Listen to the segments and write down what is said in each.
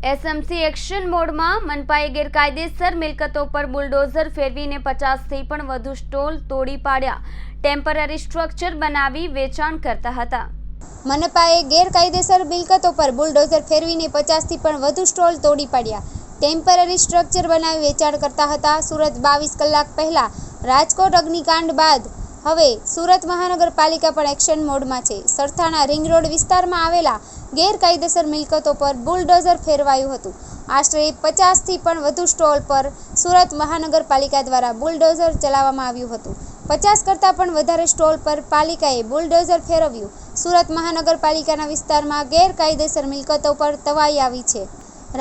SMC action મોડમાં મનપાએ ગેરકાયદેસર મિલકતો પર બુલડોઝર ફેરવીને 50થી પણ વધુ સ્ટોલ તોડી પાડ્યા. ટેમ્પરરી સ્ટ્રક્ચર બનાવી વેચાણ કરતા હતા. મનપાએ ગેરકાયદેસર મિલકતો પર બુલડોઝર ફેરવીને 50થી પણ વધુ સ્ટોલ તોડી પાડ્યા. ટેમ્પરરી સ્ટ્રક્ચર બનાવી વેચાણ કરતા હતા. સુરત 22 કલાક પહેલા રાજકોટ અગ્નિકાંડ બાદ હવે સુરત મહાનગરપાલિકા પણ એક્શન મોડમાં છે. સરથાણા રિંગ રોડ વિસ્તારમાં આવેલા ગેરકાયદેસર મિલકતો પર બુલડોઝર ફેરવાયું હતું. આશરે 50થી પણ વધુ સ્ટોલ પર સુરત મહાનગરપાલિકા દ્વારા બુલડોઝર ચલાવવામાં આવ્યું હતું. 50 કરતાં પણ વધારે સ્ટોલ પર પાલિકાએ બુલડોઝર ફેરવ્યું. સુરત મહાનગરપાલિકાના વિસ્તારમાં ગેરકાયદેસર મિલકતો પર તવાઈ આવી છે.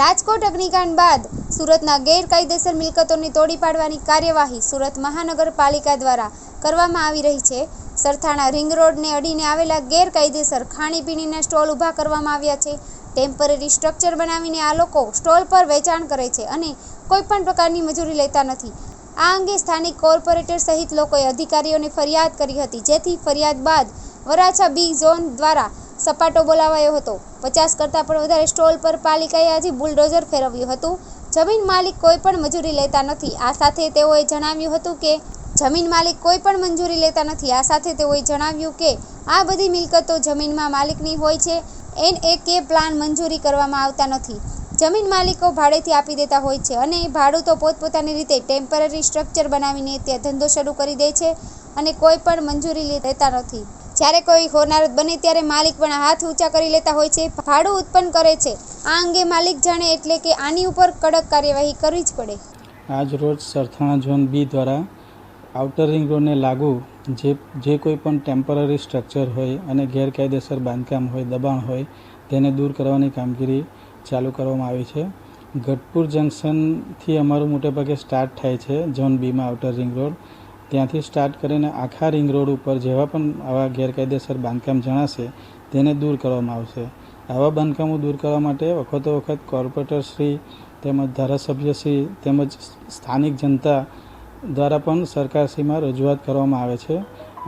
રાજકોટ અગ્નિકાંડ બાદ સુરતના ગેરકાયદેસર મિલકતોને તોડી પાડવાની કાર્યવાહી સુરત મહાનગરપાલિકા દ્વારા કરવામાં આવી રહી છે. સરથાણા રિંગ રોડને અડીને આવેલા ગેરકાયદેસર ખાણીપીણીના સ્ટોલ ઊભા કરવામાં આવ્યા છે. ટેમ્પરરી સ્ટ્રક્ચર બનાવીને આ લોકો સ્ટોલ પર વેચાણ કરે છે અને કોઈપણ પ્રકારની મજૂરી લેતા નથી. આ અંગે સ્થાનિક કોર્પોરેટર સહિત લોકોએ અધિકારીઓને ફરિયાદ કરી હતી, જેથી ફરિયાદ બાદ વરાછા બી ઝોન દ્વારા સપાટો બોલાવાયો હતો. 50 કરતાં પણ વધારે સ્ટોલ પર પાલિકાએ આજે બુલડોઝર ફેરવ્યું હતું. જમીન માલિક કોઈ પણ મજૂરી લેતા નથી. આ સાથે તેઓએ જણાવ્યું હતું કે આ બધી મિલકતો જમીનમાં માલિકની હોય છે. NAK પ્લાન મંજૂરી કરવામાં આવતા નથી. જમીન માલિકો ભાડેથી આપી દેતા હોય છે અને ભાડૂતો પોતપોતાની રીતે ટેમ્પરરી સ્ટ્રક્ચર બનાવીને ત્યાં ધંધો શરૂ કરી દે છે અને કોઈ પણ મંજૂરી લેતા નથી. જ્યારે કોઈ હોનારત બને ત્યારે માલિક પણ હાથ ઊંચા કરી લેતા હોય છે, ભાડું ઉત્પન્ન કરે છે. આ અંગે માલિક જાણે એટલે કે આની ઉપર કડક કાર્યવાહી કરવી જ પડે. આજ રોજ સરથાણા ઝોન બી દ્વારા આઉટર રિંગ રોડને લાગુ જે કોઈ પણ ટેમ્પરરી સ્ટ્રક્ચર હોય અને ગેરકાયદેસર બાંધકામ હોય, દબાણ હોય, તેને દૂર કરવાની કામગીરી ચાલુ કરવામાં આવી છે. ગઢપુર જંકશનથી અમારું મોટેભાગે સ્ટાર્ટ થાય છે ઝોન બીમાં આઉટર રિંગ રોડ. ત્યાંથી સ્ટાર્ટ કરીને આખા રિંગ રોડ ઉપર જેવા પણ આવા ગેરકાયદેસર બાંધકામ જણાશે તેને દૂર કરવામાં આવશે. આવા બાંધકામો દૂર કરવા માટે વખતો વખત કોર્પોરેટરશ્રી તેમજ ધારાસભ્યશ્રી તેમજ સ્થાનિક જનતા દ્વારા પણ સરકારશ્રીમાં રજૂઆત કરવામાં આવે છે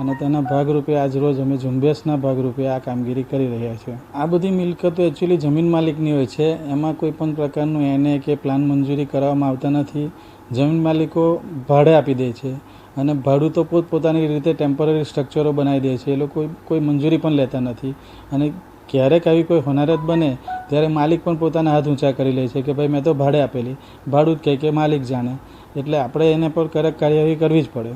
અને તેના ભાગરૂપે આજરોજ અમે ઝુંબેશના ભાગરૂપે આ કામગીરી કરી રહ્યા છીએ. આ બધી મિલકતો એકચ્યુઅલી જમીન માલિકની હોય છે. એમાં કોઈ પણ પ્રકારનું NAK પ્લાન મંજૂરી કરવામાં આવતા નથી. જમીન માલિકો ભાડે આપી દે છે અને ભાડું તો પોતપોતાની રીતે ટેમ્પરરી સ્ટ્રક્ચરો બનાવી દે છે. એ લોકો કોઈ મંજૂરી પણ લેતા નથી અને ક્યારેક આવી કોઈ હોનારત બને ત્યારે માલિક પણ પોતાના હાથ ઊંચા કરી લે છે કે ભાઈ મેં તો ભાડે આપેલી, ભાડું જ કહે કે માલિક જાણે. એટલે આપણે એને પર કડક કાર્યવાહી કરવી જ પડે.